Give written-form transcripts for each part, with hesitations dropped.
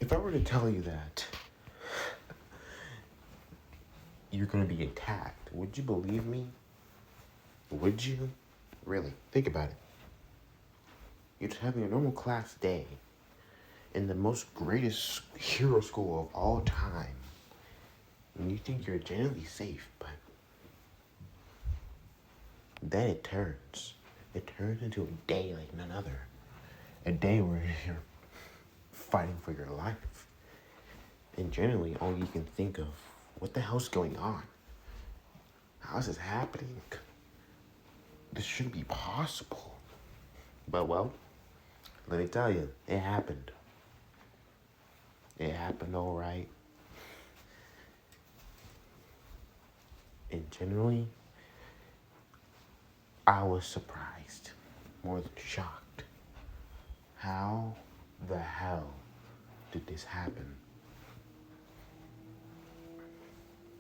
If I were to tell you that you're gonna be attacked, would you believe me? Would you? Really? Think about it. You're just having a normal class day in the most greatest hero school of all time. And you think you're generally safe, but then it turns. It turns into a day like none other. A day where you're fighting for your life. And generally, all you can think of, what the hell's going on? How is this happening? This shouldn't be possible. But well, let me tell you, it happened. It happened all right. And generally, I was surprised, more than shocked. How the hell did this happen?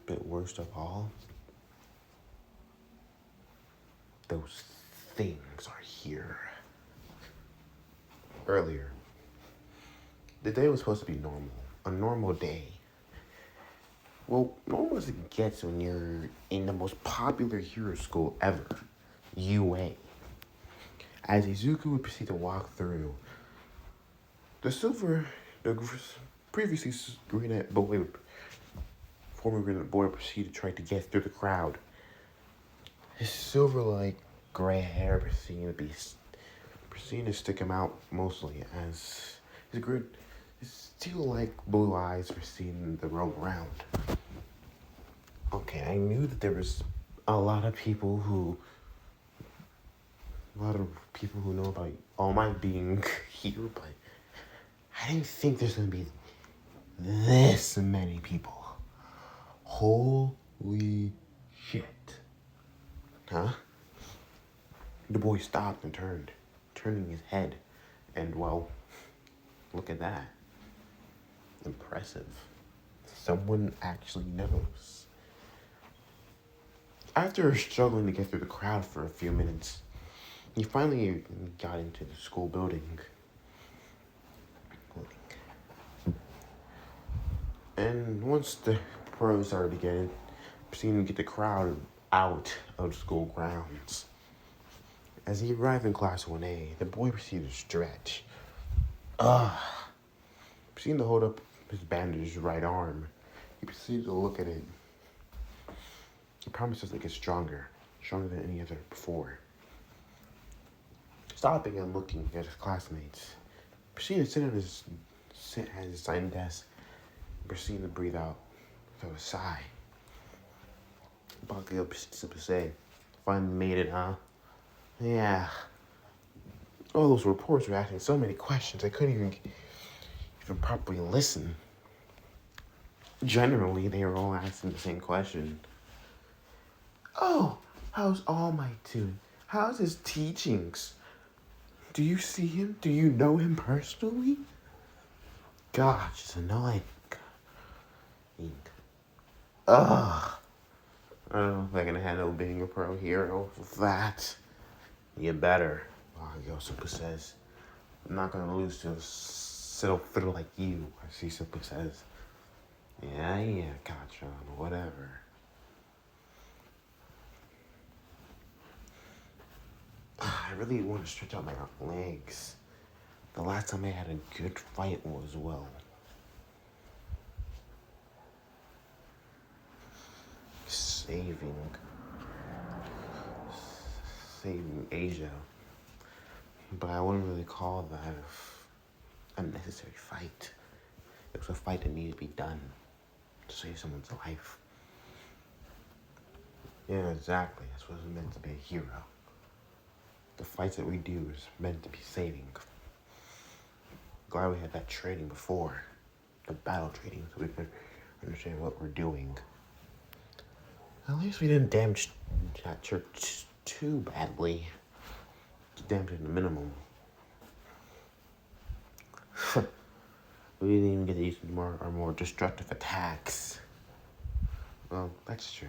But worst of all, those things are here. Earlier, the day was supposed to be normal, a normal day. Well, normal as it gets when you're in the most popular hero school ever, UA. As Izuku would proceed to walk through, the previously green boy, former green boy, proceeded to try to get through the crowd. His silver-like gray hair proceeded to stick him out mostly, as his steel-like blue eyes proceeded to roll around. Okay, I knew that there was a lot of people who know about All Might being here, but I didn't think there's gonna be this many people. Holy shit. Huh? The boy stopped and turning his head, and well, look at that. Impressive. Someone actually knows. After struggling to get through the crowd for a few minutes, he finally got into the school building. And once the pros started to get in, proceeding to get the crowd out of the school grounds. As he arrived in Class 1A, the boy proceeded to stretch. Proceeding to hold up his bandaged right arm, he proceeded to look at it. He promises to get stronger than any other before. Stopping and looking at his classmates, proceeded to sit at his sign desk, and proceeded to breathe out with a sigh. Buckley up to say, finally made it, huh? Yeah. All those reports were asking so many questions, I couldn't even properly listen. Generally, they were all asking the same question. Oh, how's All Might doing? How's his teachings? Do you see him? Do you know him personally? Gosh, it's annoying. Ugh. I don't know if I can handle being a pro hero with that. You better. Yosuke says. I'm not gonna lose to a little fiddle like you, as Shizuka says. Yeah, gotcha, whatever. I really want to stretch out my legs. The last time I had a good fight was, well, saving Asia. But I wouldn't really call that a necessary fight. It was a fight that needed to be done to save someone's life. Yeah, exactly. That's what it's meant to be, a hero. The fights that we do is meant to be saving. Glad we had that training before. The battle training, so we could understand what we're doing. At least we didn't damage that church too badly. Just damage it the minimum. We didn't even get to use our more destructive attacks. Well, that's true.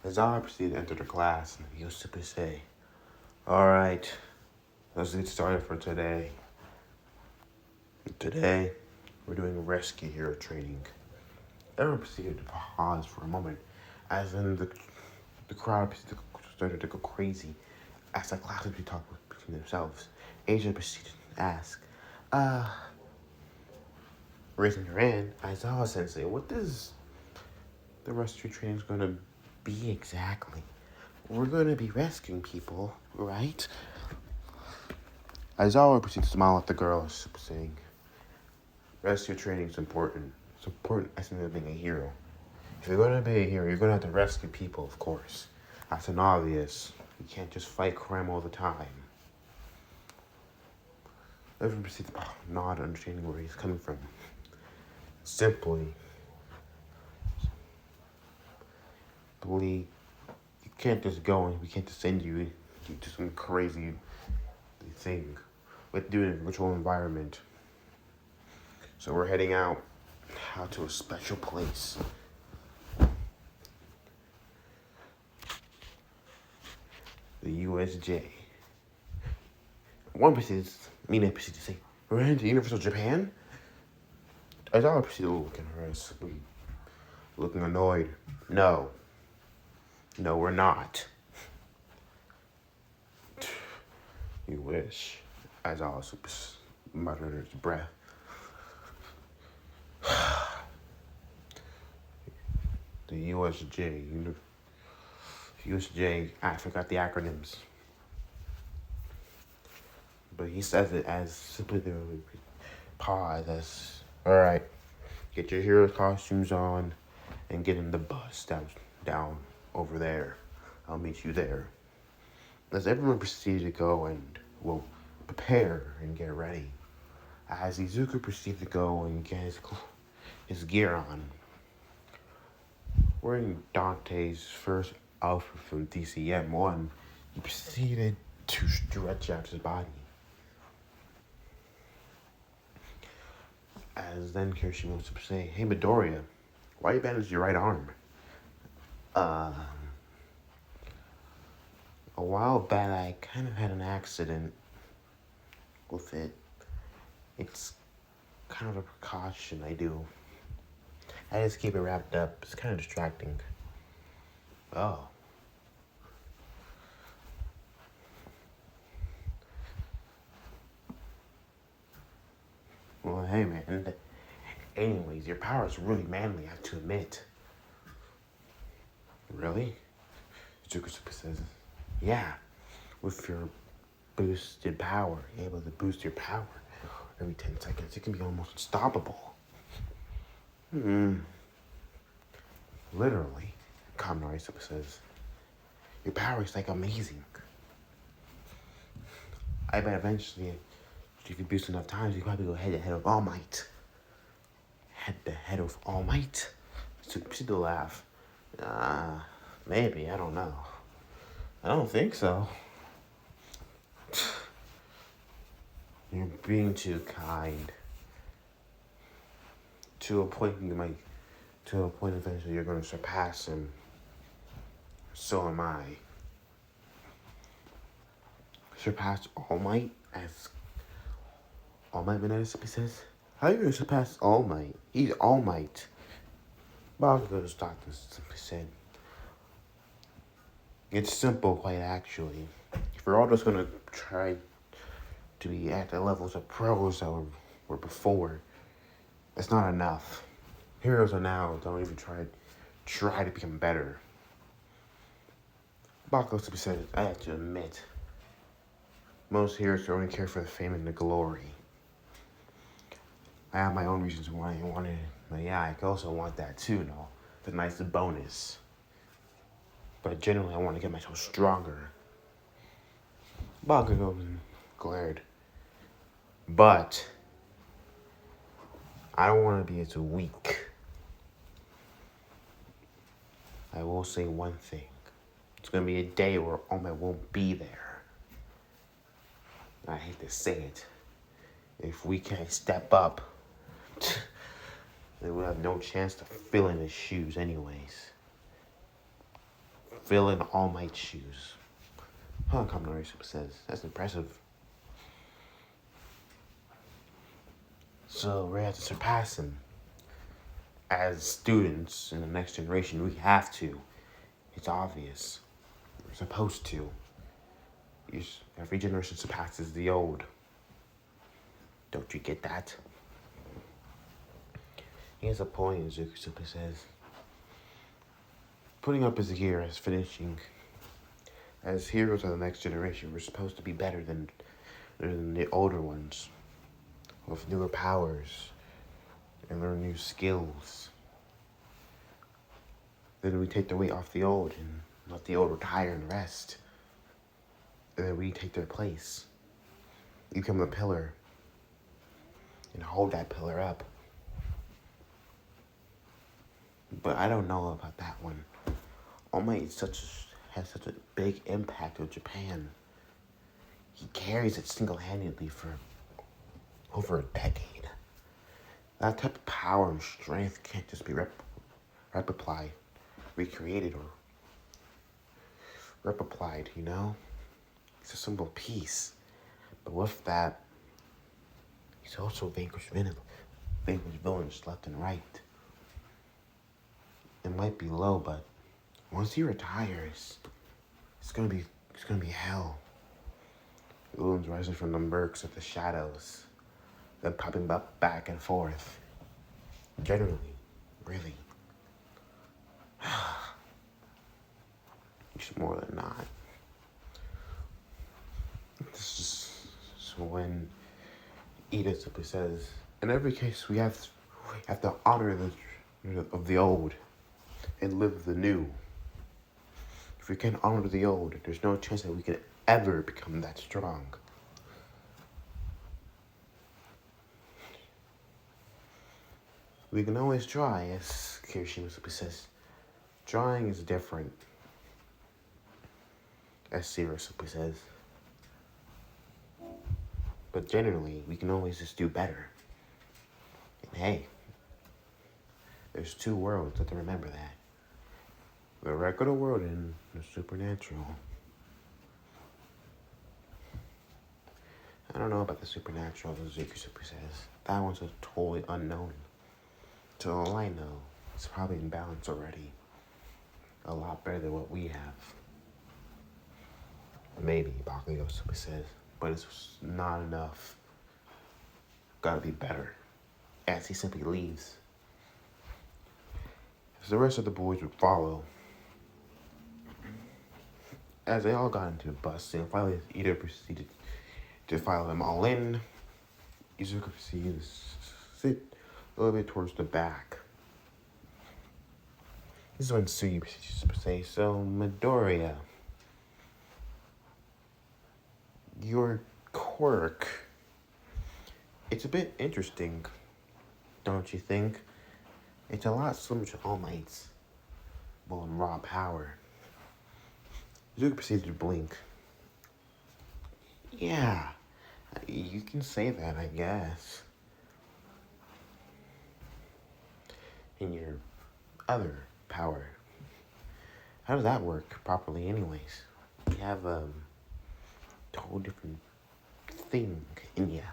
As I proceeded to enter the class, and he used to say, "Alright, let's get started for today." Today, we're doing rescue hero training. Everyone proceeded to pause for a moment, as in the crowd started to go crazy as the classes would talk between themselves. Asia proceeded to ask, uh, raising her hand, Aizawa Sensei, what does the rescue training is going to be exactly? We're going to be rescuing people, right? Aizawa proceeded to smile at the girl, saying, rescue training is important. It's important as in being a hero. If you're going to be a hero, you're going to have to rescue people, of course. That's an obvious. You can't just fight crime all the time. Everyone proceeds to nod, understanding where he's coming from. Simply, believe you can't just go and we can't just send you to some crazy thing. We have to do it in a virtual environment. So we're heading out to a special place. The USJ. Mina proceeds to say, we're heading to Universal Japan? Aizawa proceeded to look at her as looking annoyed. No, we're not. You wish. Aizawa muttered under his breath. The USJ, I forgot the acronyms. But he says it as simply the pause as, alright, get your hero costumes on and get in the bus down over there. I'll meet you there. As everyone proceeded to go and, prepare and get ready. As Izuku proceeded to go and get his gear on. Wearing Dante's first outfit from DCM1, he proceeded to stretch out his body. As then Kirishima was to say, hey Midoriya, why you bandage your right arm? A while back I kind of had an accident with it. It's kind of a precaution I do. I just keep it wrapped up. It's kind of distracting. Oh. Well, hey, man. Anyways, your power is really manly, I have to admit. Really? Tsukusuke says, yeah. With your boosted power, you're able to boost your power every 10 seconds. It can be almost unstoppable. Literally, Kaminari says, your power is like amazing. I bet eventually, if you could boost enough times, you could probably go head to head with All Might. Head to head with All Might? So proceed to laugh. Maybe, I don't know. I don't think so. You're being too kind. To a point eventually you're going to surpass him. So am I. Surpass All Might? As All Might Mineta says? How are you going to surpass All Might? He's All Might. Bakugo's doctor simply said. It's simple, quite actually. If we're all just going to try to be at the levels of pros that were before, it's not enough. Heroes are now don't even try to become better. Bakugo simply said, I have to admit, most heroes only care for the fame and the glory. I have my own reasons why I wanted it. But yeah, I also want that too, no? The nice bonus. But generally, I want to get myself stronger. Bakugo glared. But I don't want to be as weak. I will say one thing. It's going to be a day where All Might won't be there. I hate to say it. If we can't step up, then we'll have no chance to fill in his shoes anyways. Fill in All Might's shoes. Kaminari says, that's impressive. So we have to surpass him. As students in the next generation, we have to. It's obvious. We're supposed to. Every generation surpasses the old. Don't you get that? He has a point, Zuko simply says. Putting up his gear as finishing. As heroes of the next generation, we're supposed to be better than the older ones. With newer powers. And learn new skills. Then we take the weight off the old and let the old retire and rest. And then we take their place. Become a pillar. And hold that pillar up. But I don't know about that one. All Might has such a big impact on Japan. He carries it single-handedly for over a decade. That type of power and strength can't just be replied, recreated, or replied, you know? It's a symbol of peace. But with that, he's also vanquished villains left and right. It might be low, but once he retires, it's gonna be hell. Villains rising from the murks of the shadows, then popping up back and forth. Generally, really. It's more than not. This is when Ida simply says, in every case, we have to honor the old and live the new. If we can't honor the old, there's no chance that we can ever become that strong. We can always try, as Kirishima simply says. Trying is different, as Sierra simply says. But generally, we can always just do better. And hey, there's two worlds, let them remember that. The regular world and the supernatural. I don't know about the supernatural, as Zuko simply says. That one's a totally unknown. So all I know, it's probably in balance already. A lot better than what we have. Maybe, Bakugo simply says. But it's not enough. Gotta be better. As he simply leaves. As the rest of the boys would follow. As they all got into the bus, and finally Ida proceeded to file them all in. Izuku proceeded to sit a little bit towards the back. This is when Suyu proceeds to say, so Midoriya, your quirk, it's a bit interesting, don't you think? It's a lot similar to All Might's, well, in raw power. Zuko proceeded to blink. Yeah, you can say that, I guess. In your other power. How does that work properly anyways? You have a whole different thing in you.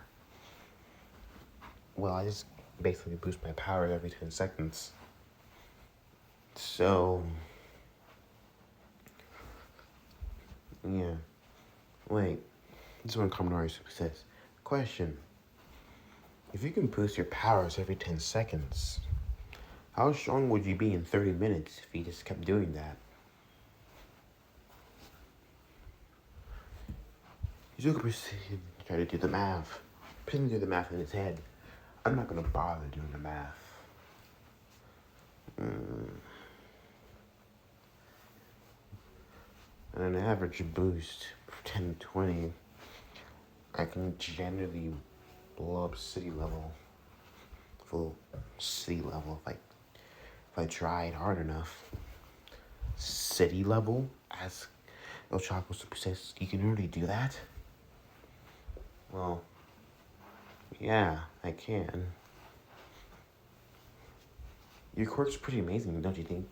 Well, I just basically boost my power every 10 seconds. So, yeah. Wait, this is what Kaminari says. Question. If you can boost your powers every 10 seconds, how strong would you be in 30 minutes if you just kept doing that? Zuko proceeded to try to do the math. Proceeded to do the math in his head. I'm not gonna bother doing the math. And an average boost of 10 to 20, I can generally blow up city level. Full city level if I tried hard enough. City level, as El Chapo says, you can really do that? Well, yeah, I can. Your quirk's pretty amazing, don't you think?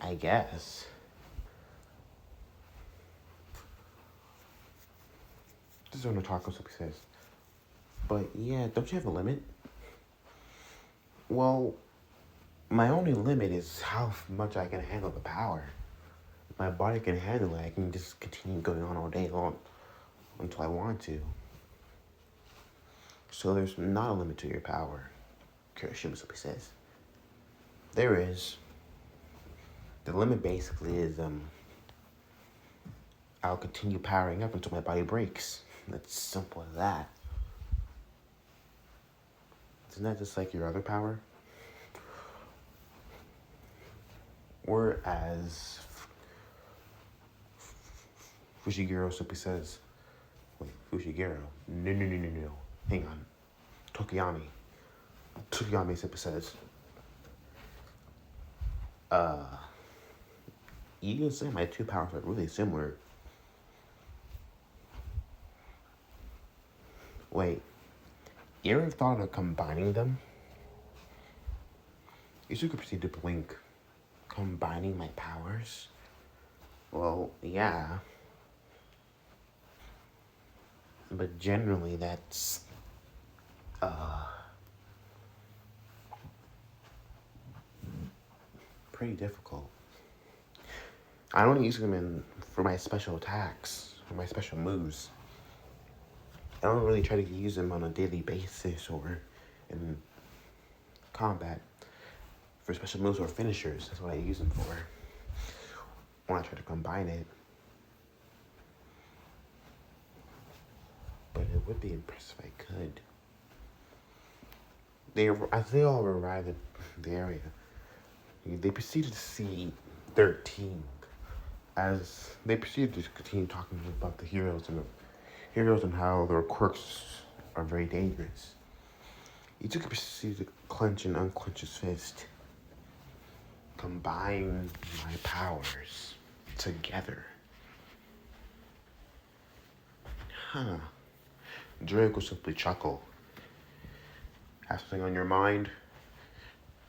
I guess. This is what Otaku says. But yeah, don't you have a limit? Well, my only limit is how much I can handle the power. If my body can handle it, I can just continue going on all day long until I want to. So there's not a limit to your power, Kirishima simply says. There is. The limit basically is I'll continue powering up until my body breaks. It's simple as that. Isn't that just like your other power? Whereas Fushiguro simply says, wait, Fushiguro? No. Hang on. Tokiyami. Tokiyami simply says, you can say my two powers are really similar. Wait, you ever thought of combining them? You should proceed to blink. Combining my powers? Well, yeah. But generally that's, pretty difficult. I only use them for my special attacks, for my special moves. I don't really try to use them on a daily basis or in combat for special moves or finishers. That's what I use them for when I try to combine it. But it would be impressive if I could. As they all arrived at the area, they proceeded to see 13. As they proceeded to continue talking about the heroes and how their quirks are very dangerous, Izuku proceeded to clench and unclench his fist. Combine my powers together. Huh. Drake will simply chuckle. Have something on your mind?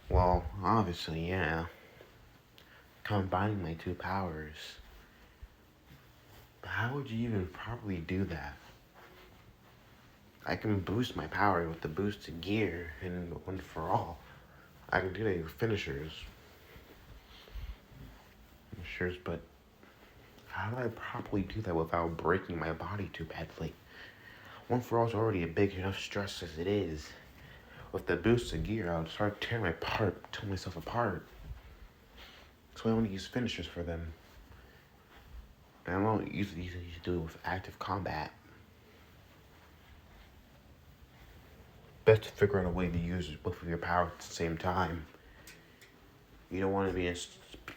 Well, obviously, yeah. Combining my two powers. But how would you even properly do that? I can boost my power with the boosted gear and one for all. I can do that with finishers. But how do I properly do that without breaking my body too badly? One for all is already a big enough stress as it is. With the boosted gear, I would start tearing myself apart. So I only use finishers for them. And I don't usually do it with active combat. Best to figure out a way to use both of your powers at the same time. You don't want to be in a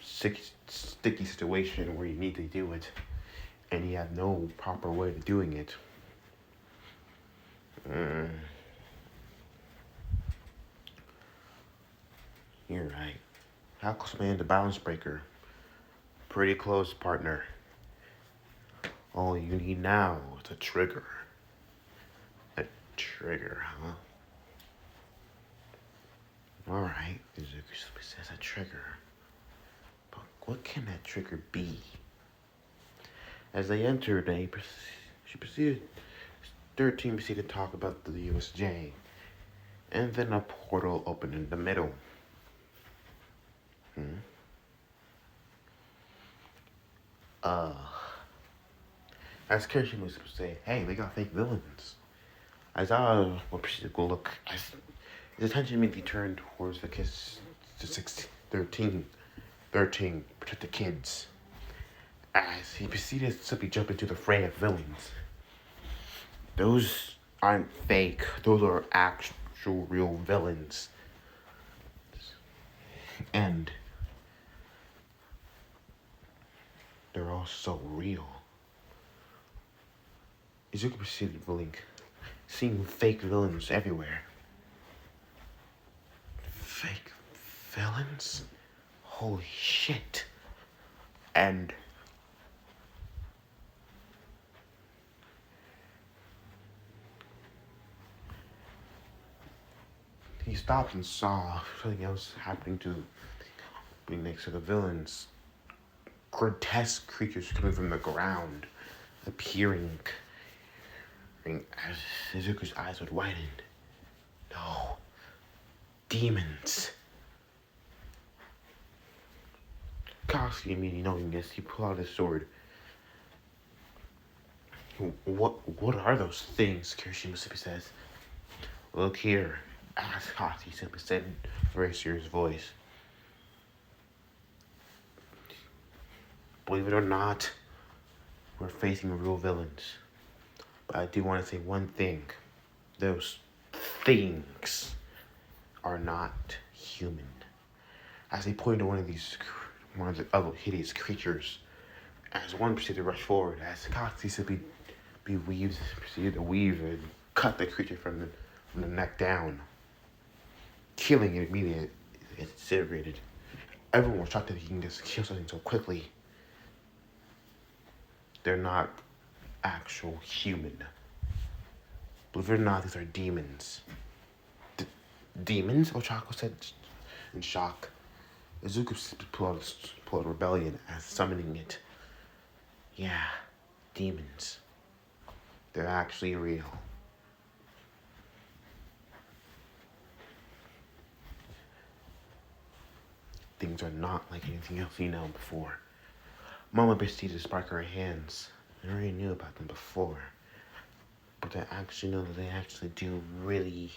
sticky situation where you need to do it and you have no proper way of doing it. You're right. How close am I to balance breaker? Pretty close, partner. All you need now is a trigger. A trigger, huh? Alright, Izuku says a trigger. But what can that trigger be? As they entered, 13 proceeded to talk about the USJ. And then a portal opened in the middle. As Kirishima was supposed to say, hey, they got fake villains. As I proceeded to go look, his attention immediately turned towards the kids, 13, protect the kids. As he proceeded to simply jump into the fray of villains. Those aren't fake, those are actual real villains. And they're all so real. Izuku proceeded to blink, seeing fake villains everywhere. Fake villains? Holy shit. And he stopped and saw something else happening being next to the villains. Grotesque creatures coming from the ground, appearing whispering as Izuku's eyes would widen. No. Demons. Katsuki immediately knowing this, he pulled out his sword. What are those things? Kirishima simply says. Look here, as Katsuki simply said in a very serious voice. Believe it or not, we're facing real villains. But I do want to say one thing. Those things are not human. As he pointed to one of the other hideous creatures, as one proceeded to rush forward, as Katsuki simply proceeded to weave and cut the creature from the neck down, killing it immediately. It disintegrated. Everyone was shocked that he can just kill something so quickly. They're not actual human. Believe it or not, these are demons. Demons? Ochako said in shock. Izuku pulled out rebellion as summoning it. Yeah, demons. They're actually real. Things are not like anything else you know before. Mama proceeded to spark her hands. I already knew about them before. But to actually know that they actually do really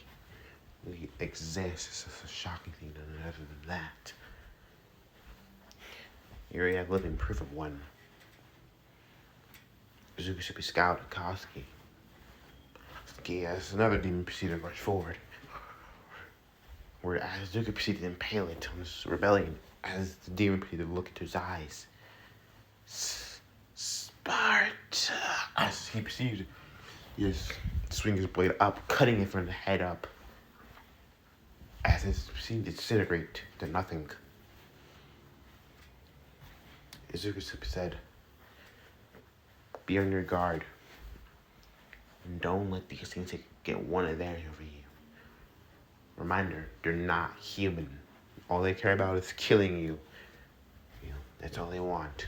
exist is a shocking thing. And other than that, you already have living proof of one. Izuku should be scowled at Katsuki. As another demon proceeded to rush forward. Whereas Izuku proceeded to impale it on this rebellion as the demon proceeded to look into his eyes. Sparta! As he proceeded to swing his blade up, cutting it from the head up. As it proceeded to disintegrate to nothing. Izuku said, be on your guard. And don't let these things get one advantage over you. Reminder, they're not human. All they care about is killing you. That's all they want.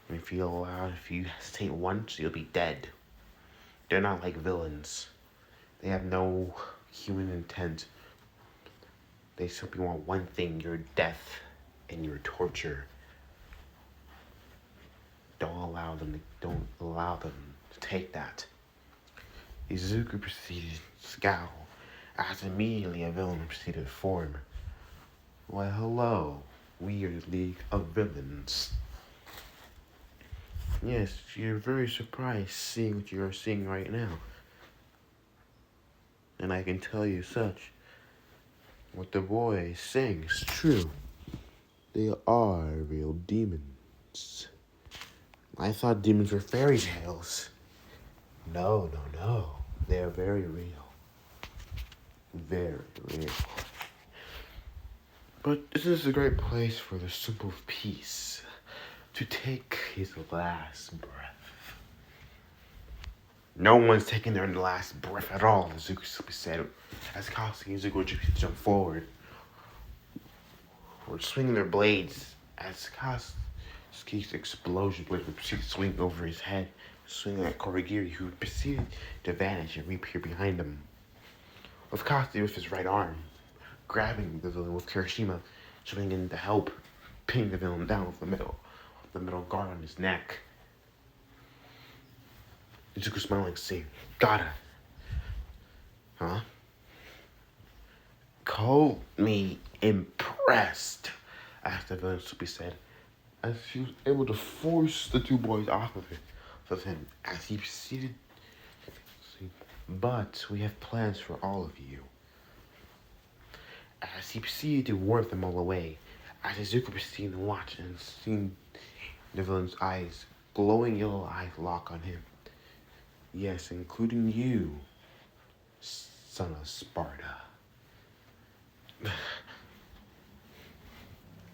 And if you hesitate once, you'll be dead. They're not like villains. They have no human intent. They simply want one thing, your death and your torture. Don't allow them to take that. Izuku proceeded to scowl, as immediately a villain proceeded to form. Why, hello, we are the League of Villains. Yes, you're very surprised seeing what you are seeing right now. And I can tell you such. What the boy is saying is true. They are real demons. I thought demons were fairy tales. No. They are very real. Very real. But this is a great place for the simple of peace to take his last breath. No one's taking their last breath at all, Izuku said, as Katsuki and Izuku jumped forward. Were swinging their blades as Katsuki's explosion blade would proceed to swing over his head, swinging at Korigiri, who proceeded to vanish and reappear behind him. With Katsuki with his right arm, grabbing the villain with Kirishima, swinging in to help, pinning the villain down with the metal guard on his neck. Izuku smiling, saying, "Gotta. Huh? Call me impressed," asked the villain, Supi said, as she was able to force the two boys off of him as he proceeded. But we have plans for all of you. As he proceeded to ward them all away, as Izuku proceeded to watch and seeing the villain's eyes, glowing yellow eyes, lock on him. Yes, including you, son of Sparta.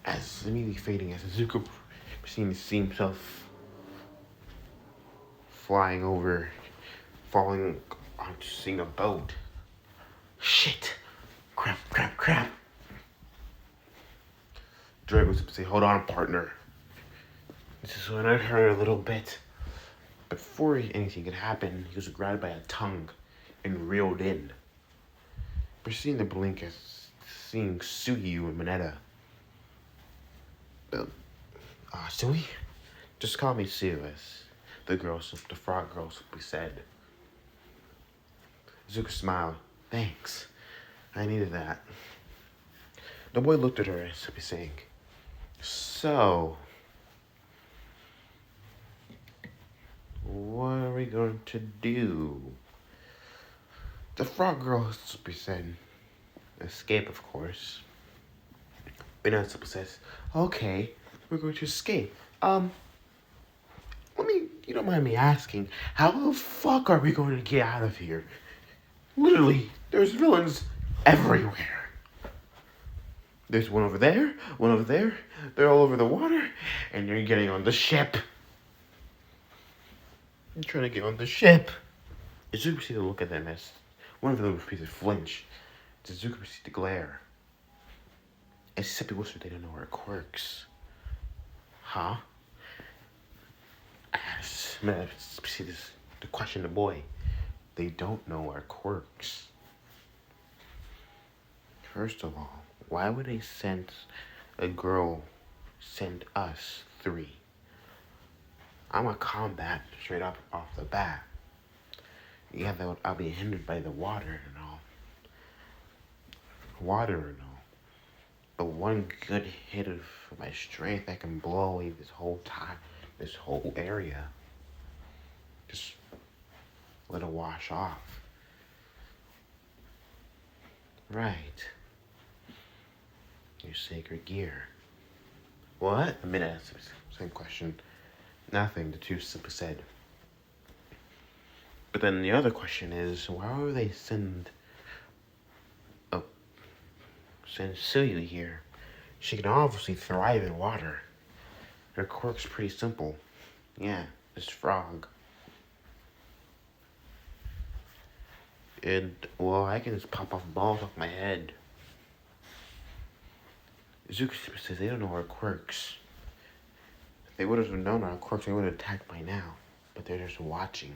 As immediately fading, as Izuku proceeded to see himself falling onto seeing a boat. Shit! Crap. Drake was to say, hold on, partner. This is when I hurt a little bit. Before anything could happen, he was grabbed by a tongue and reeled in. Proceeding to blink as seeing Suyu and Mineta. Sui? Just call me Sue, as the frog girl simply said. Zuko smiled. Thanks. I needed that. The boy looked at her as if saying, So, what are we going to do? The frog girl simply said, escape, of course. Banana simply says, okay, we're going to escape. You don't mind me asking, how the fuck are we going to get out of here? Literally, there's villains everywhere. There's one over there, one over there. They're all over the water, and you're getting on the ship. I'm trying to get on the ship. Izuku proceeded to look at them as one of them proceeded to flinch. Izuku proceeded to glare. Except whispered they don't know our quirks. Huh? As Matt proceeded to question the boy. They don't know our quirks. First of all, why would they send us three? I'm a combat straight up off the bat. Yeah, I'll be hindered by the water and all. But one good hit of my strength, I can blow away this whole area. Just let it wash off. Right. Your sacred gear. What? A minute. Same question. Nothing, the two simply said. But then the other question is, why would they send Suyu here? She can obviously thrive in water. Her quirk's pretty simple. Yeah, this frog. And, well, I can just pop off balls off my head. Zuko says they don't know our quirks. If they would have known our quirks, they would have attacked by now. But they're just watching.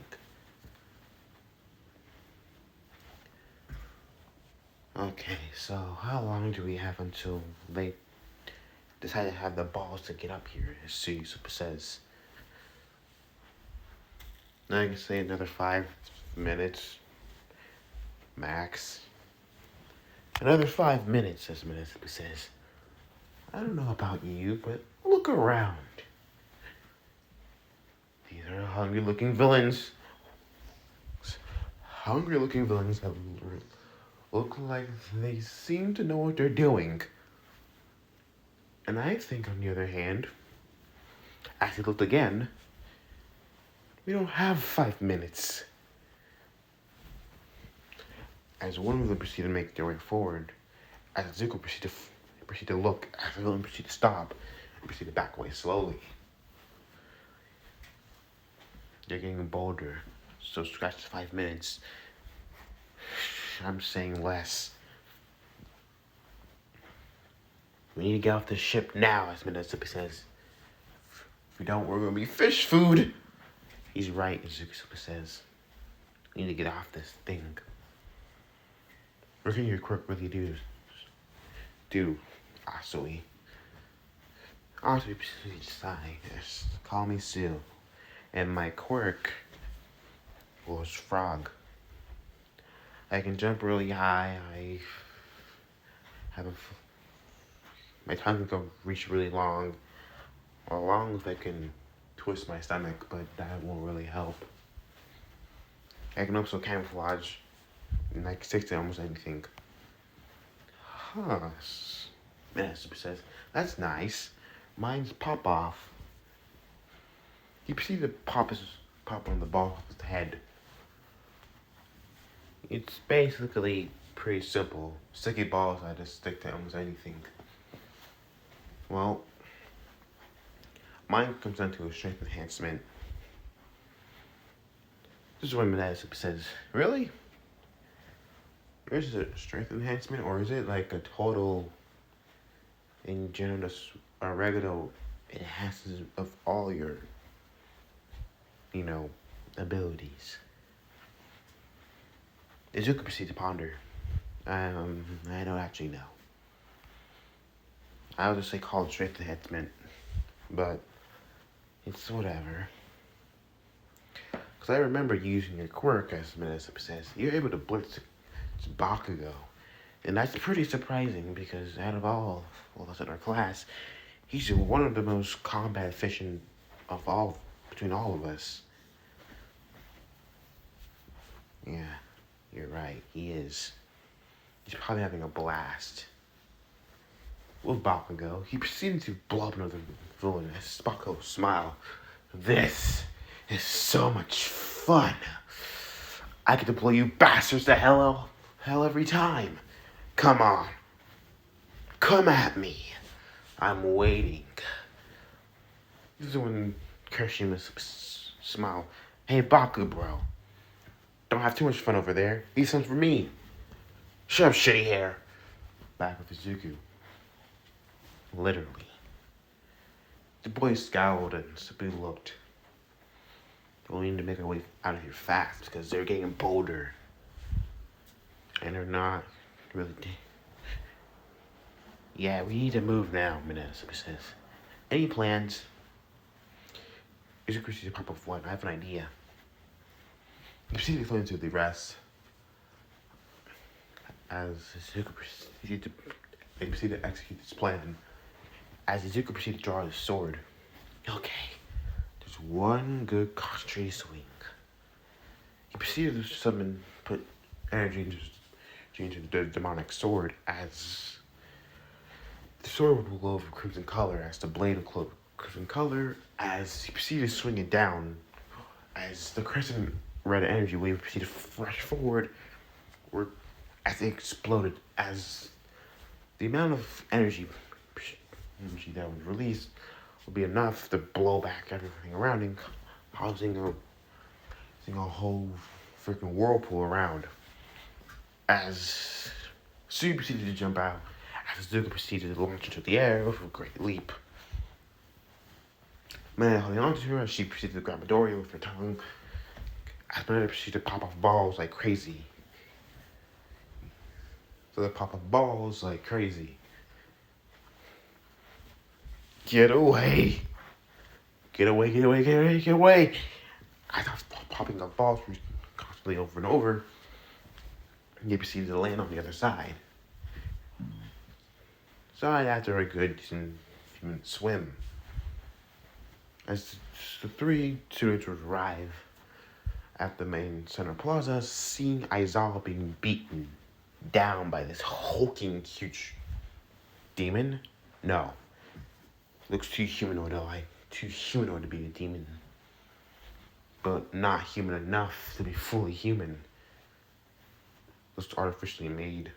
Okay, so how long do we have until they decide to have the balls to get up here, as Suzuka says? I can say another 5 minutes, max. Another 5 minutes, as Minnesota says. I don't know about you, but look around. These are hungry-looking villains. Hungry-looking villains that look like they seem to know what they're doing. And I think, on the other hand, as he looked again, we don't have 5 minutes. As one of them proceeded to make their way forward, as Zuko proceeded to look, as the villain proceeded to stop, and proceeded to back away slowly. They're getting bolder, so scratch 5 minutes. I'm saying less. We need to get off the ship now, as Minnesota says. If we don't, we're going to be fish food. He's right, as Zuko says. We need to get off this thing. What can your quirk really do? Asui. Asui Sai. Yes. Call me Sue. And my quirk was frog. I can jump really high. My tongue can reach really long. Along with I can twist my stomach, but that won't really help. I can also camouflage and I can stick to almost anything. Huh. Super says, that's nice. Mine's pop off. You see the pop on the ball of the head. It's basically pretty simple. Sticky balls, I just stick to almost anything. Well, mine comes down to a strength enhancement. This is what Minnesota says. Really? Is it a strength enhancement, or is it like a total, in general, just a regular enhancement of all your, abilities. Izuku proceeded to ponder. I don't actually know. I would just say call it straight to the head meant, but it's whatever. Because I remember using your quirk, as Minnesota says, you're able to blitz Bakugo. And that's pretty surprising because out of all of us in our class, he's one of the most combat efficient of all, between all of us. Yeah, you're right, he is. He's probably having a blast. With Bakugo, he proceeded to blow up another villainous. Bakugo smile. This is so much fun. I get to blow you bastards to hell every time. Come on. Come at me. I'm waiting. This is when Kirishima smile. Hey, Baku, bro. Don't have too much fun over there. These one's for me. Shut up, shitty hair. Back with Izuku. Literally. The boy scowled and Sabu looked. We need to make our way out of here fast because they're getting bolder. And they're not really. Yeah, we need to move now, Minnesota says. Any plans? Izuku proceeded to pop up one. I have an idea. He proceeded to flow into the rest. As Izuku proceeded to execute his plan. As Izuku proceeded to draw his sword. Okay. There's one good concentrated swing. He proceeded to put energy into the demonic sword as the sword would glow of crimson color, as the blade would glow of crimson color, as he proceeded to swing it down, as the crimson red energy wave proceeded to rush forward, or as it exploded, as the amount of energy that was released would be enough to blow back everything around him, causing a whole freaking whirlpool around. As Sui proceeded to jump out, as Zuka proceeded to launch into the air with a great leap. Manette holding on to her as she proceeded to grab Midoriya with her tongue, as Manette proceeded to pop off balls like crazy. So they pop off balls like crazy. Get away! Get away, get away, get away, get away! I thought popping up balls constantly over and over. And they proceeded to land on the other side. So after a good few minute swim, as the three students would arrive at the main center plaza, seeing Aizawa being beaten down by this hulking huge demon. No. Looks too humanoid to be a demon. But not human enough to be fully human. Looks artificially made.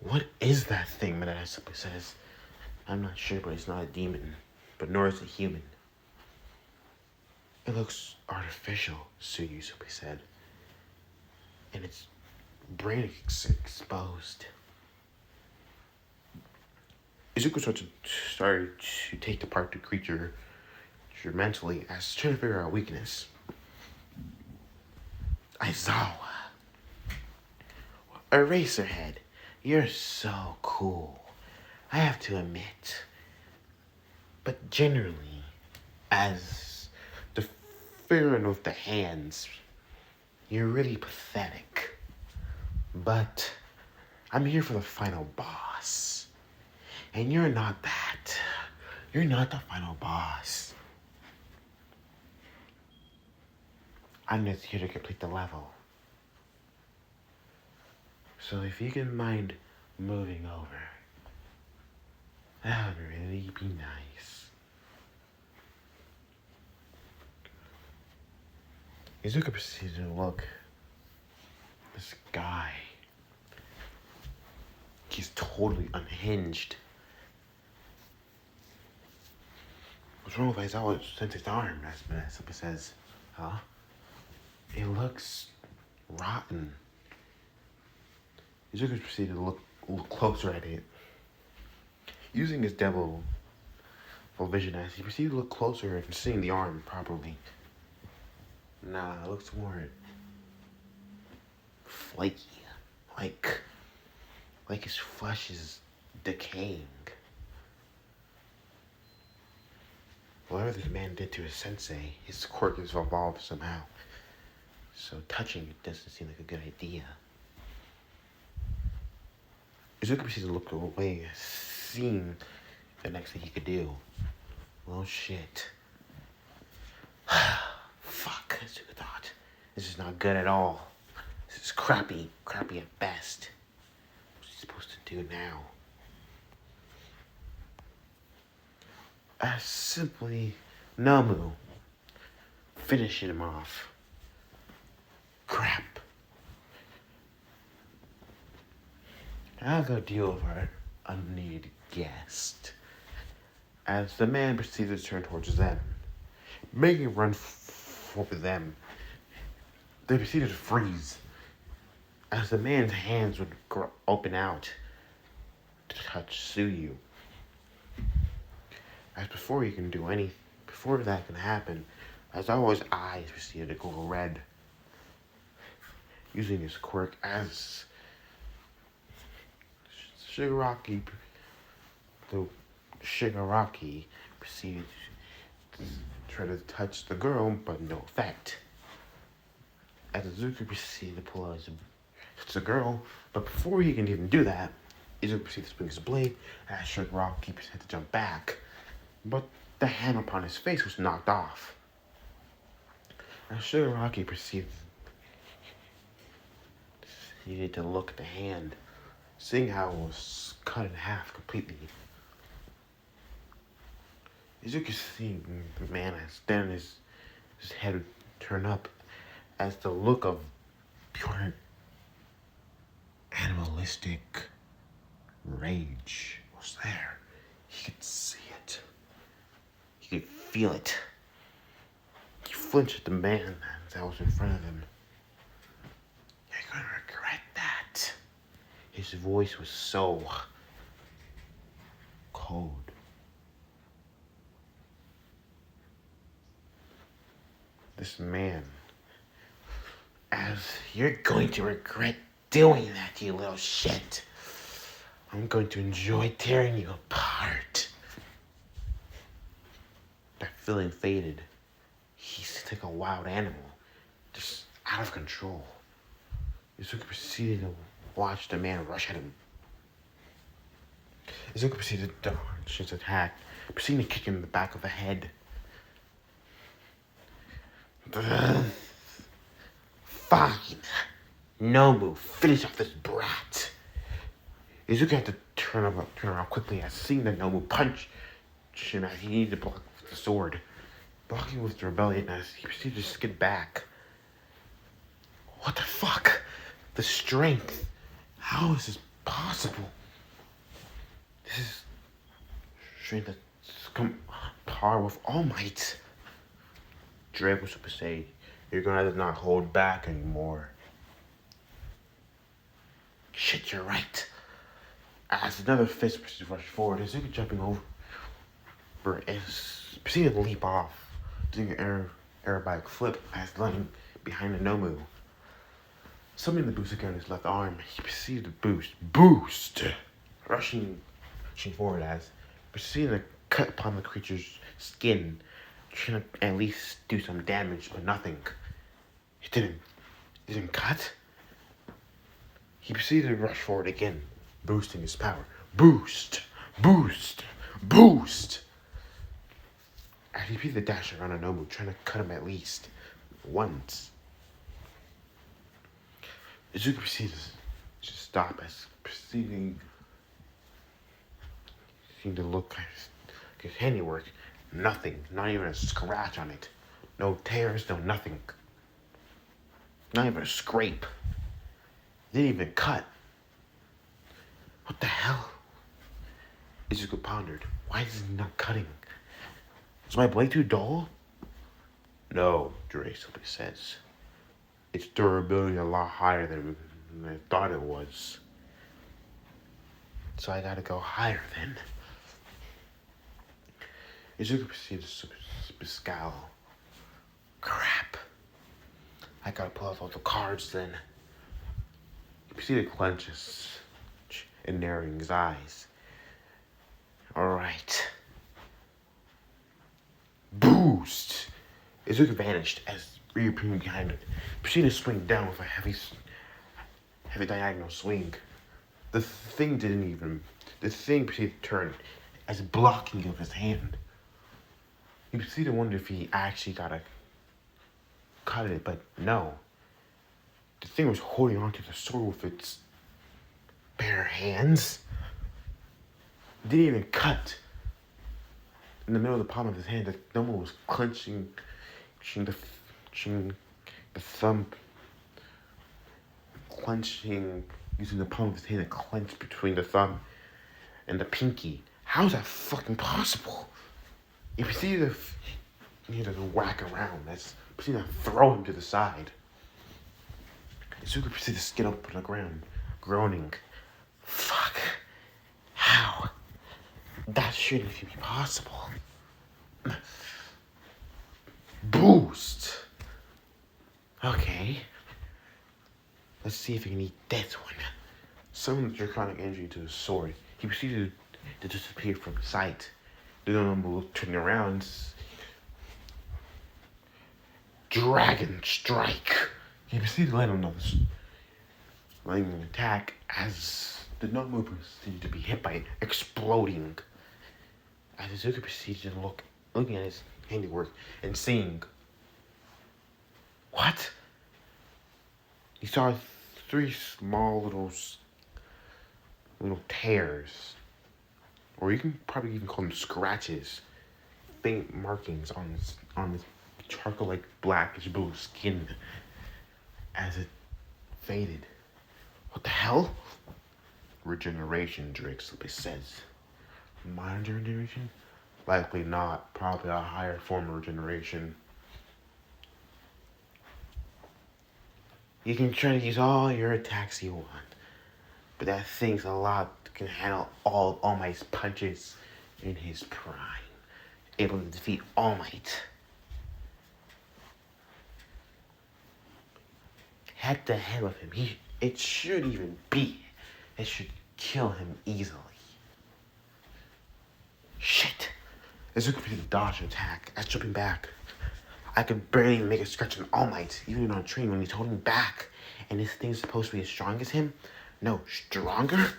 What is that thing? Mineta simply says. I'm not sure, but it's not a demon. But nor is it human. It looks artificial, Suyu simply said. And its brain is exposed. Izuku started to take apart the creature mentally as trying to figure out weakness. Aizawa. Eraserhead. You're so cool. I have to admit. But generally, as the figure with the hands, you're really pathetic. But I'm here for the final boss. And you're not that. You're not the final boss. I'm just here to complete the level. So if you can mind moving over, that would really be nice. Izuku proceeded to look. This guy. He's totally unhinged. What's wrong with Aizawa Sensei's arm? As somebody says. Huh? It looks rotten. Izuku proceeded to look closer at it. Using his devil vision as he proceeded to look closer and seeing the arm properly. Nah, it looks more flaky. Like, like his flesh is decaying. Whatever this man did to his sensei, his quirk has evolved somehow. So touching it doesn't seem like a good idea. Izuku proceeds to look away, seeing the next thing he could do. Well, shit. Fuck, Izuku thought. This is not good at all. This is crappy at best. What's he supposed to do now? Simply Namu finishing him off. Crap. I'll go deal with our unneeded guest. As the man proceeded to turn towards them, making a run for them, they proceeded to freeze. As the man's hands would open out to touch Suyu. As before that can happen, as always, eyes proceeded to go red. Using his quirk as Shigaraki proceeded to try to touch the girl, but no effect. As Izuku proceeded to pull out the girl, but before he can even do that, Izuku proceeded to swing his blade, as Shigaraki had to jump back. But the hand upon his face was knocked off. As Shigaraki proceeded to look at the hand, seeing how it was cut in half completely. Izuku seeing the man as then his head would turn up as the look of pure animalistic rage was there. He could see it. He could feel it. He flinched at the man that was in front of him. You're gonna regret that. His voice was so cold. This man, as you're going to regret doing that, you little shit. I'm going to enjoy tearing you apart. That feeling faded. He's like a wild animal, just out of control. Izuku proceeded to watch the man rush at him. Izuku proceeded to dodge his attack, proceeding to kick him in the back of the head. Fine. Nobu, finish off this brat. Izuku had to turn around quickly as seeing that Nobu punch him as he needed to block with the sword. Blocking with the rebellion as he proceeded to skid back. What the fuck? The strength. How is this possible? This is strength that's come par with All Might. Drake was supposed to say, you're gonna not hold back anymore. Shit, you're right. As another fist proceeded to rush forward, Izuku jumping over and proceeded to leap off, doing an aerobatic flip as landing behind the Nomu. Summoning the boost again on his left arm, he proceeded to boost, rushing forward as proceeded to cut upon the creature's skin, trying to at least do some damage, but nothing. It didn't cut. He proceeded to rush forward again, boosting his power. Boost! Boost! Boost! As he beat the dash around Nobu, trying to cut him at least once. Izuku proceeded to stop as proceeding seemed to look at his handiwork. Nothing, not even a scratch on it. No tears, no nothing. Not even a scrape. Didn't even cut. What the hell? Izuku pondered. Why is it not cutting? Is my blade too dull? No, Dre simply says. Its durability a lot higher than I thought it was. So I gotta go higher then. Izuku proceeded to scowl. Crap. I gotta pull out all the cards then. You see the clenches and narrowing his eyes. Alright. Boost! Izuka vanished as reappearing behind it. Proceeded to swing down with a heavy diagonal swing. The thing proceeded to turn as blocking of his hand. You proceeded to wonder if he actually got to cut it, but no. The thing was holding onto the sword with its bare hands. It didn't even cut. In the middle of the palm of his hand, the number was clenching the thumb, using the palm of his hand to clench between the thumb and the pinky. How is that fucking possible? If you see he doesn't whack around, that's proceeding to throw him to the side. Izuka proceeded to skid up on the ground, groaning. Fuck. How? That shouldn't even be possible. Boost. Okay. Let's see if he can eat this one. Summon the draconic energy to his sword. He proceeded to disappear from sight. The number turning around. Dragon strike. He proceeded to land another lightning attack as the number proceeded to be hit by it, exploding. As Izuka proceeded to looking at his handiwork and seeing. What? He saw 3 small little tears, or you can probably even call them scratches, faint markings on his charcoal-like blackish blue skin as it faded. What the hell? Regeneration, Drake simply says. Minor regeneration? Likely not. Probably a higher form of regeneration. You can try to use all your attacks you want, but that thing's a lot can handle all of All Might's punches in his prime. Able to defeat All Might. Heck the hell with him. It should even be. It should kill him easily. Shit. Izuka proceeded to dodge an attack. As jumping back. I could barely make a scratch on All Might, even on a train when he's holding back. And this thing's supposed to be as strong as him? No, stronger?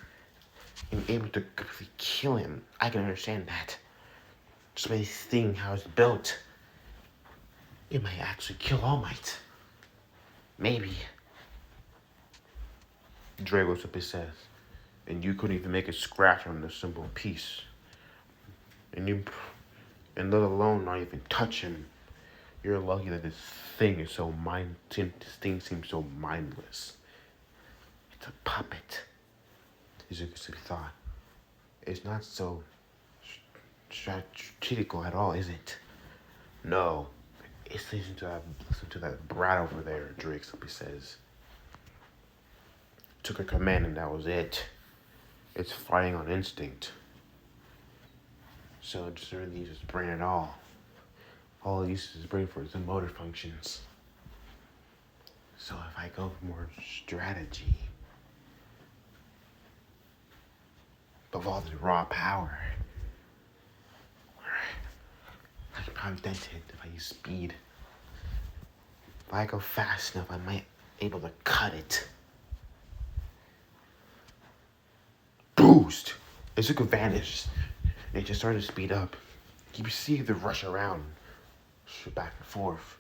And able to completely kill him. I can understand that. Just by this thing, how it's built. It might actually kill All Might. Maybe. Drago simply says. And you couldn't even make a scratch on this simple piece. And let alone not even touch him. You're lucky that this thing is this thing seems so mindless. It's a puppet. Izuka thought. It's not so strategical at all, is it? No. It's listen to that brat over there, Drake simply says. Took a command and that was it. It's fighting on instinct. So it just really uses his brain at all. All it uses his brain for is the motor functions. So if I go for more strategy, but all the raw power, I can probably dent it if I use speed. If I go fast enough, I might be able to cut it. Boost! Izuka vanished. And it just started to speed up. You see the rush around, back and forth.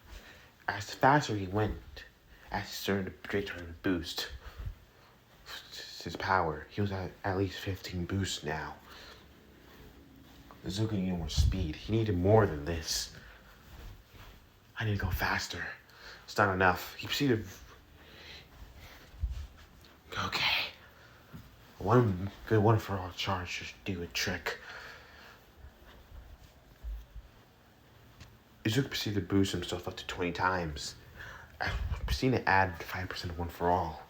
As faster he went, as he started to boost his power. He was at least 15 boosts now. Izuka needed more speed. He needed more than this. I need to go faster. It's not enough. He proceeded. Okay. One good one for all charge should do a trick. Izuka proceeded to boost himself up to 20 times. I proceeded to add 5% one for all.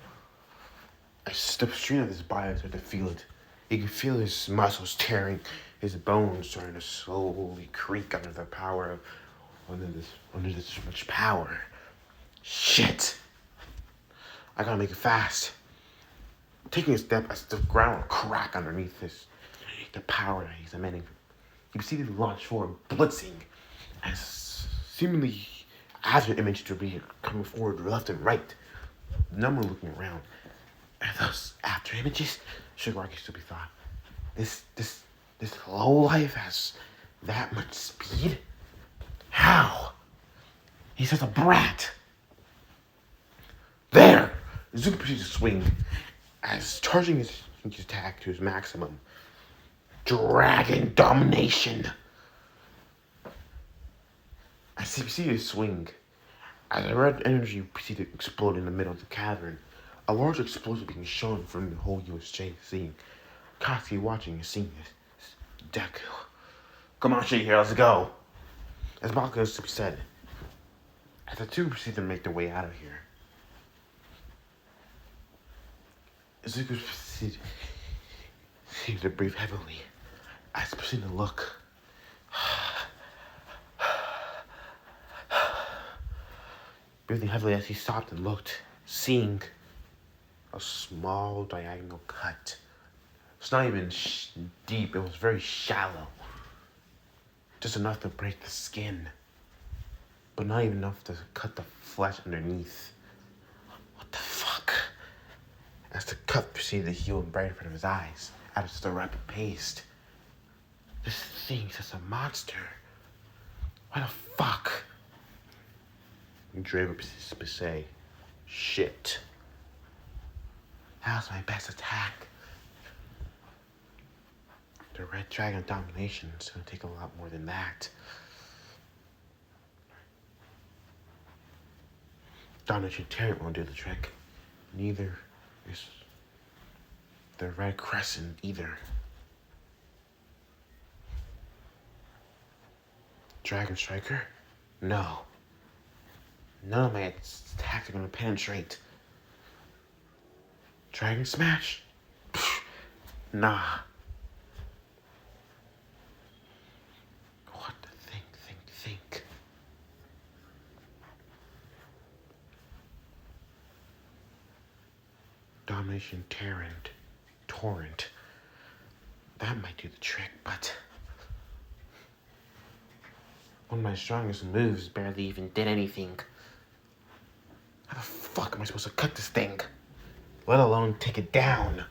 As the strain of his body started to feel it. He could feel his muscles tearing, his bones starting to slowly creak under the power of under this much power. Shit! I gotta make it fast. Taking a step as the ground will crack underneath the power that he's emitting. You can see the launch forward, blitzing, as seemingly after image to be coming forward left and right. No one looking around. And those after images, Shigaraki still be thought, this low life has that much speed? How? He's just a brat. There! Izuku proceeds to swing as charging his attack to his maximum. Dragon domination. As he proceeded to swing, as the red energy proceeded to explode in the middle of the cavern, a large explosion being shown from the whole USJ scene. Katsuki watching and seeing this. Deku. Come on, shit here, let's go. As Bakugo said, as the two proceed to make their way out of here, Izuku proceeded to breathe heavily as he proceeded to look. Breathing heavily as he stopped and looked, seeing a small diagonal cut. It's not even deep, it was very shallow. Just enough to break the skin, but not even enough to cut the flesh underneath. What the fuck? As the cut proceeded to heal right in front of his eyes at just a rapid pace. This thing's just a monster. What the fuck? Draven proceeds to say, shit. That was my best attack. The Red Dragon domination is going to take a lot more than that. Domination Terror won't do the trick. Neither is the Red Crescent either. Dragon Striker? No. None of my attacks are going to penetrate. Dragon Smash? Pfft, nah. What to think. Domination Torrent. That might do the trick, but one of my strongest moves barely even did anything. How the fuck am I supposed to cut this thing? Let alone take it down. If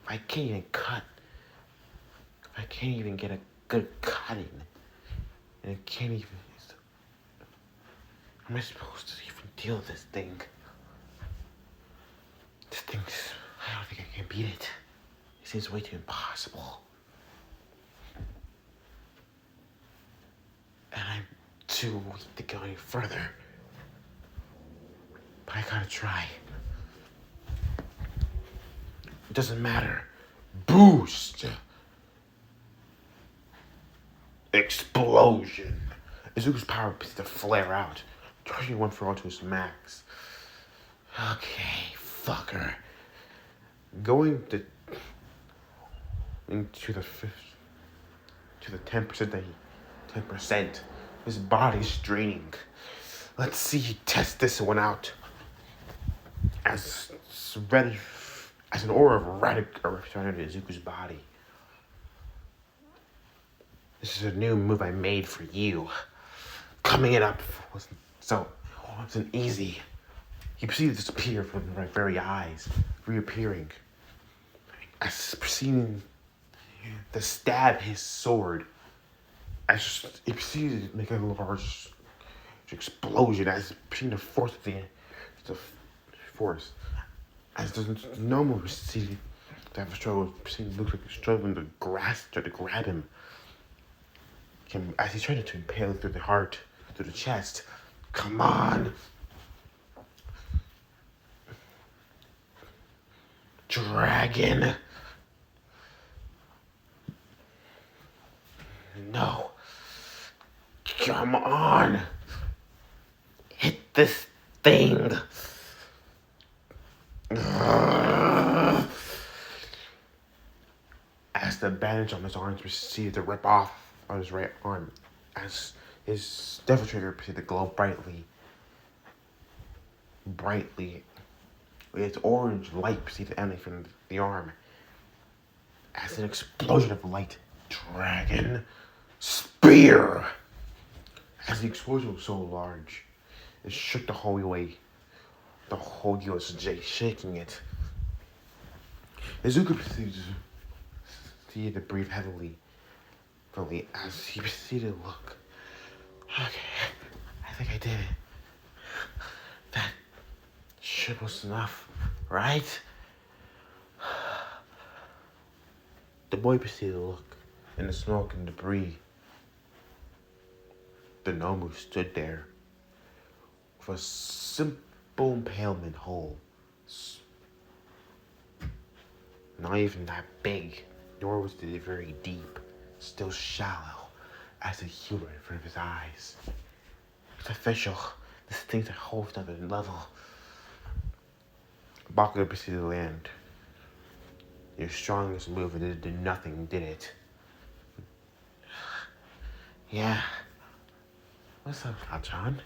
I can't even cut. If I can't even get a good cut in. And I can't even... How am I supposed to even deal with this thing? This thing's... I don't think I can beat it. It seems way too impossible. And I'm too weak to go any further. But I gotta try. It doesn't matter. Boost! Explosion! Izuku's power begins to flare out, charging one for all to his max. Okay, fucker. Going into the 10% that 10%. His body's draining. Let's see he test this one out. As an aura of erratic eruption into Izuku's body. This is a new move I made for you. Coming it up wasn't easy. He proceeded to disappear from my very eyes, reappearing. As proceeding to stab his sword, he proceeded to make a large explosion as proceeding to force the force. As the normal proceeded to have a struggle, proceeded to look like he's struggling to grab him. As he tried to impale through the heart, through the chest. Come on! Dragon! No. Come on! Hit this thing! As the bandage on his arms proceeded to rip off on his right arm, as his devil trigger proceeded to glow brightly, brightly. Its orange light proceeded emanating from the arm. As an explosion of light, dragon spear. As the explosion was so large, it shook the whole way, the whole USJ, shaking it. Izuku proceeded to breathe heavily as he proceeded to look. Okay, I think I did it. That shit was enough, right? The boy proceeded to look in the smoke and debris. The Nomu stood there with a simple impalement hole. Not even that big, nor was it very deep, still shallow as a humor in front of his eyes. It's official. This thing's a whole other level. Bakugo proceeded to land. Your strongest move, and it did nothing, did it? Yeah. What's up, Kachan?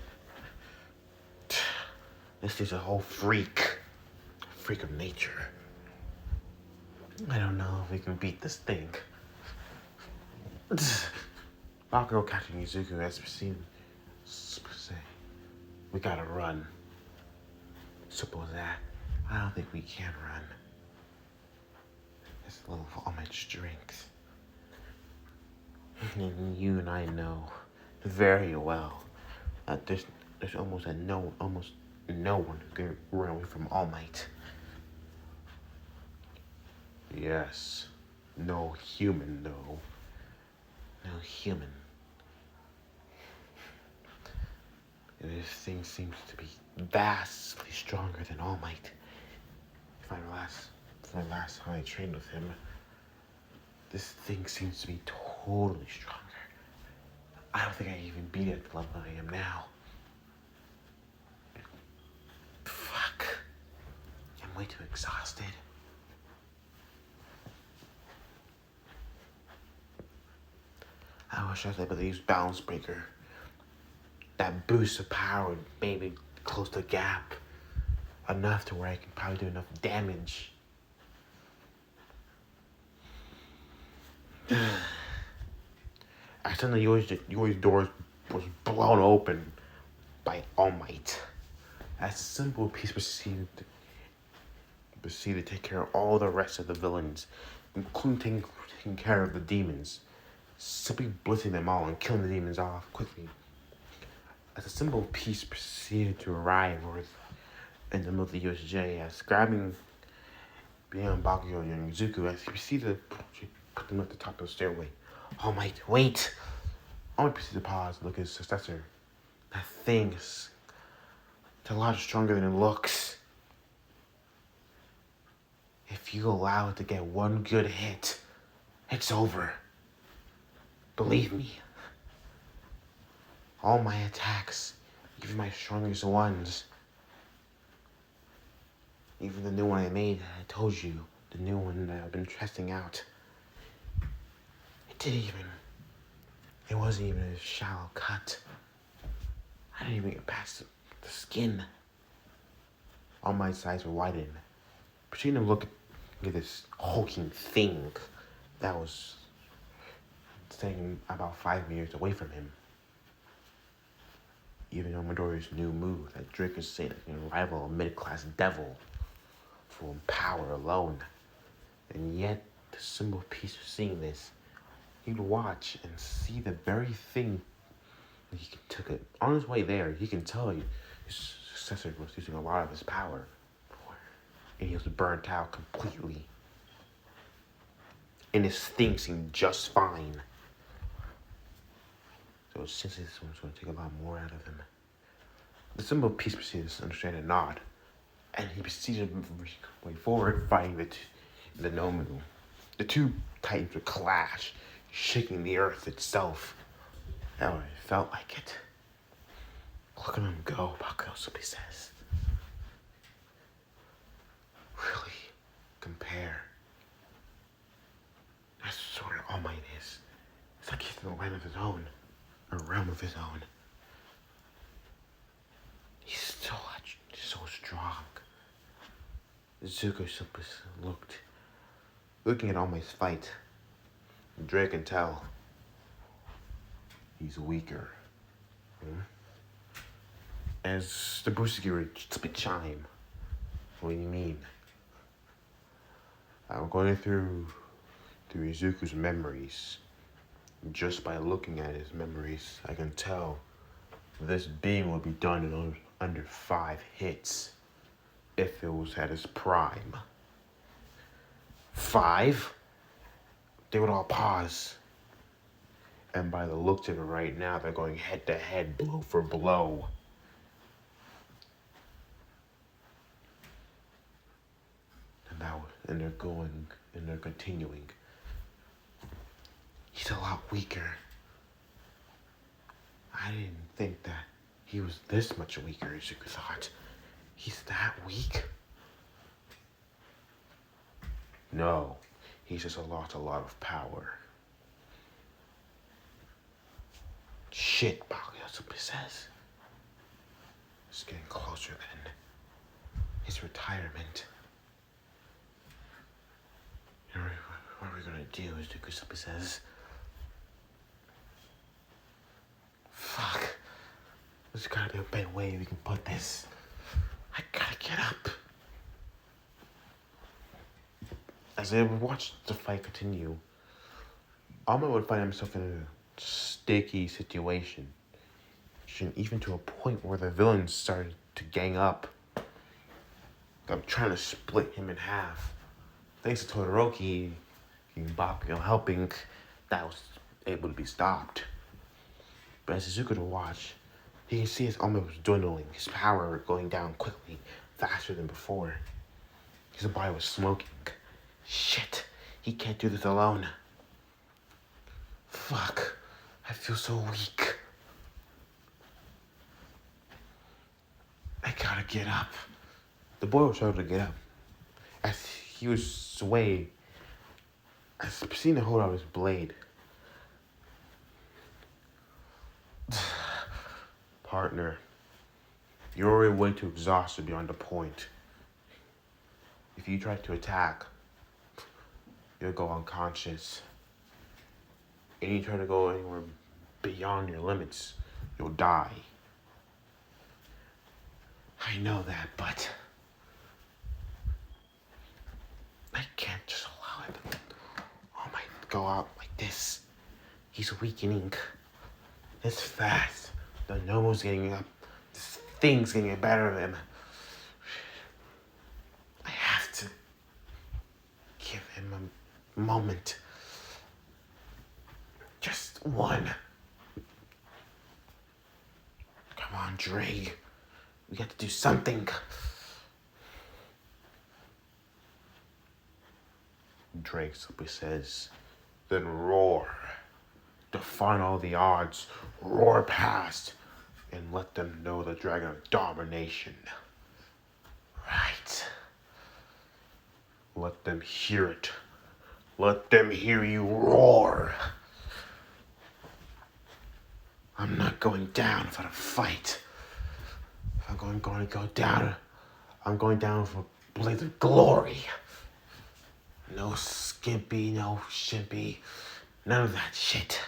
This is a whole freak of nature. I don't know if we can beat this thing. Bakugo catching Izuku as proceeded to say, we gotta run. Suppose that. I don't think we can run. It's a little of all my strength. And you and I know very well that there's almost no one who can run away from All Might. Yes, no human though. No human. And this thing seems to be vastly stronger than All Might. From the last time I trained with him, this thing seems to be totally stronger. I don't think I even beat it at the level I am now. Fuck. I'm way too exhausted. I wish I was able to use Balance Breaker. That boost of power would maybe close the gap enough to where I can probably do enough damage. Accidentally, Yori's door was blown open by All Might. As a simple piece proceeded to take care of all the rest of the villains, including taking care of the demons, simply blitzing them all and killing the demons off quickly. As a simple piece proceeded to arrive in the middle of the USJ, as grabbing beyond Bakugo and Izuku, as he proceeded to put them at the top of the stairway. All Might, wait! All Might proceeded to pause and look at his successor. That thing is a lot stronger than it looks. If you allow it to get one good hit, it's over. Believe me. All my attacks, even my strongest ones, even the new one I made, I told you, the new one that I've been testing out, it wasn't even a shallow cut. I didn't even get past the skin. All my sides were widened. Proceeding to look at this hulking thing that was staying about 5 meters away from him. Even on Midoriya's new move, that Drake is saying that can rival a mid-class devil for power alone. And yet, the simple piece of seeing this, he'd watch and see the very thing that he took it. On his way there, he can tell you his successor was using a lot of his power. And he was burnt out completely. And his thing seemed just fine. So since this one's going to take a lot more out of him, the simple piece proceeded to understand a nod, and he proceeded to way forward, fighting the Nomu. The two titans would clash, shaking the earth itself. That way it felt like it. Look at him go, Bakugo simply says. Really compare. That's sort of All Might is. It's like he's in a land of his own. A realm of his own. He's so Zuko looking at Almighty's fight. Dre can tell he's weaker. As the Booster would spit chime. What do you mean? I'm going through Izuku's memories. Just by looking at his memories, I can tell this beam will be done in under 5 hits if it was at his prime. 5? They would all pause. And by the looks of it right now, they're going head to head, blow for blow. And they're continuing. He's a lot weaker. I didn't think that he was this much weaker, Izuku thought. He's that weak? No, he's just lost a lot of power. Shit, Bakuyosuke says. It's getting closer than his retirement. What are we gonna do, Izuku says. Fuck. There's gotta be a better way we can put this. I gotta get up. As they watched the fight continue, Alma would find himself in a sticky situation. Even to a point where the villains started to gang up. I'm trying to split him in half. Thanks to Todoroki and Bakuyo helping, that was able to be stopped. But as Izuku to watch, he can see his Alma was dwindling, his power going down quickly, faster than before. His body was smoking. Shit, he can't do this alone. Fuck, I feel so weak. I gotta get up. The boy was able to get up. As he was swayed, I seen him hold out his blade. Partner, you're already way too exhausted beyond the point. If you try to attack, you'll go unconscious. And you try to go anywhere beyond your limits, you'll die. I know that, but I can't just allow it. Oh my, go out like this. He's weakening. This fast. The Nomo's getting up. This thing's getting better of him. I have to give him a moment. Just one. Come on, Drake. We got to do something. Drake simply says, then roar. Define all the odds. Roar past. And let them know the dragon of domination. Right. Let them hear it. Let them hear you roar. I'm not going down without a fight. If I'm going to go down, I'm going down for a blaze of glory. No skimpy, no shimpy, none of that shit.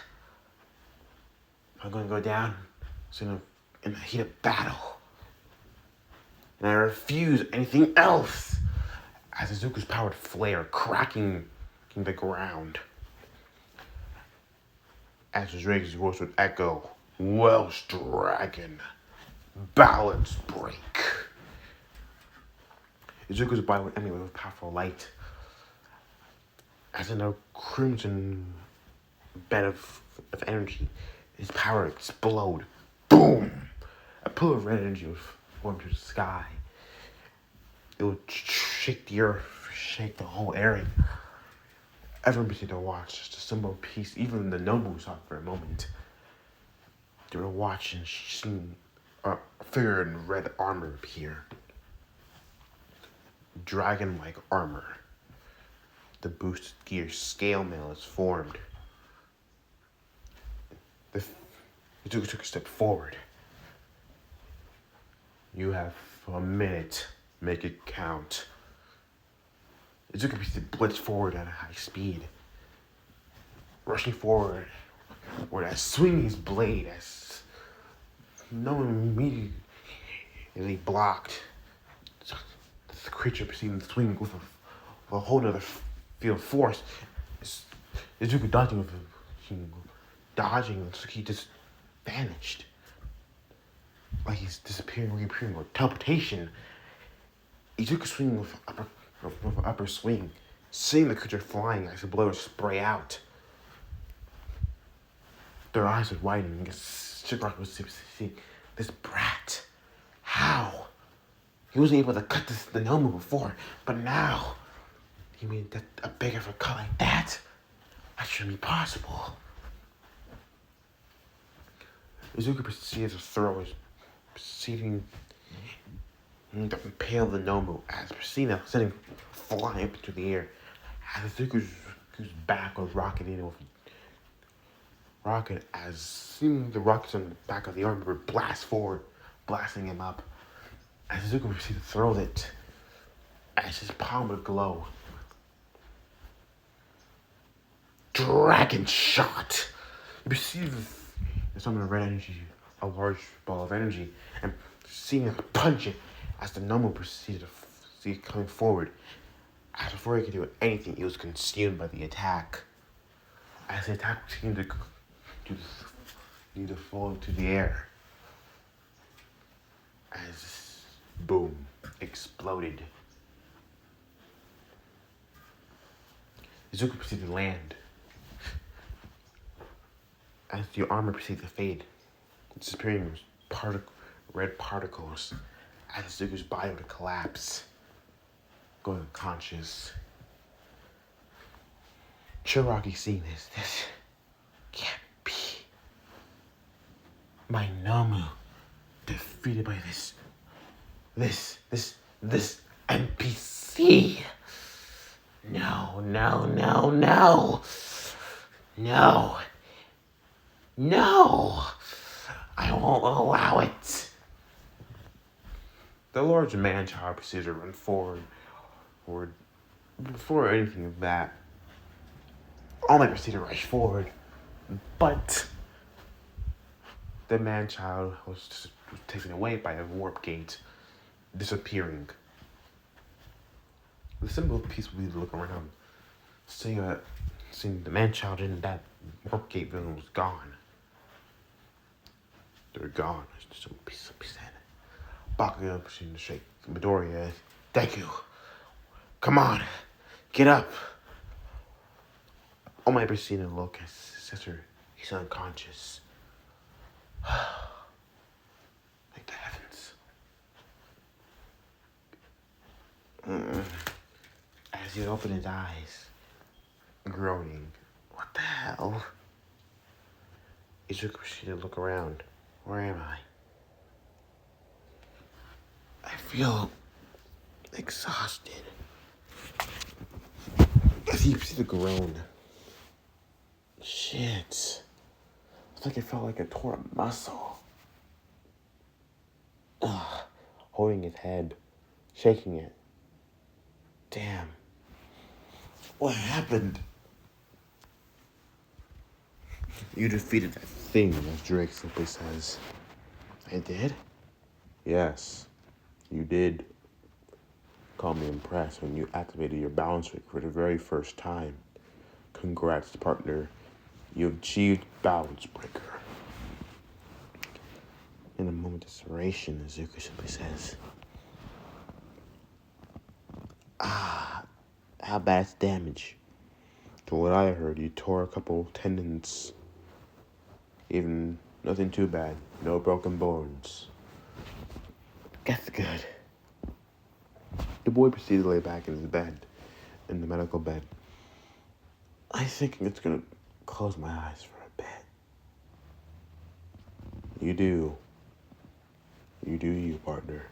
If I'm going to go down, it's in the heat of battle. And I refuse anything else. As Izuku's powered flare cracking the ground. As Drake's voice would echo, Welsh Dragon, balance break. Izuku's body would emulate with powerful light. As in a crimson bed of energy, his power would explode. Boom! A pool of red energy would form to the sky. It would shake the earth, shake the whole area. Everyone began to watch, just a simple piece. Even the noble saw it for a moment. They were watching, seeing a figure in red armor appear. Dragon-like armor. The boosted gear scale mail is formed. He took a step forward. You have a minute. Make it count. Izuku proceeded to blitz forward at a high speed, rushing forward, swinging his blade as no one immediately blocked. The creature proceeded to swing with a whole nother field of force. Izuku dodging, so he just vanished. Like he's disappearing, reappearing, or teleportation. Izuku swinging with upper swing, seeing the creature flying as the blows spray out. Their eyes would widen, and Shigaraki was see this brat. How? He wasn't able to cut the Nomu before, but now he made that a bigger of a cut like that? That shouldn't be possible. Izuku proceeds to throw his proceeding to impale the Nomu as Priscilla sending flying up into the air. As Izuku's back was rocketing with rocket as seeing the rockets on the back of the arm were blast forward, blasting him up. As Izuku proceeded to throw it, as his palm would glow. Dragon shot! You perceive some of the red energy, a large ball of energy, and seeing him punch it as the Nomu proceeded to see it coming forward. As before he could do anything, he was consumed by the attack. As the attack seemed to fall into the air. As boom, exploded. Izuku proceeded to land. As the armor proceeded to fade, disappearing red particles, as Izuku's body would collapse, going unconscious. Shigaraki seeing this can't be. My Nomu defeated by this NPC. No. No! I won't allow it! The large man-child proceeded to run forward. Before anything of that, all might proceed to rush forward, but the man-child was taken away by a warp gate, disappearing. The simple piece would be to look around, seeing the man-child in that warp gate building was gone. They're gone. It's just a piece of said. Bakugo proceeded to shake Midoriya. Deku, come on, get up. All Might proceeded to look at his sister. He's unconscious. Thank the heavens. As he opened his eyes, groaning, what the hell? Izuku proceeded to look around. Where am I? I feel exhausted. As he proceeded to groan. Shit. It's like it felt like I tore a muscle. Holding his head, shaking it. Damn. What happened? You defeated that thing, as Drake simply says. I did? Yes, you did. Call me impressed when you activated your balance breaker for the very first time. Congrats, partner. You achieved balance breaker. In a moment of desperation, Izuku simply says, how bad's damage? To what I heard, you tore a couple tendons. Even nothing too bad. No broken bones. That's good. The boy proceeded to lay back in his bed, in the medical bed. I think it's gonna close my eyes for a bit. You do. You do you, partner.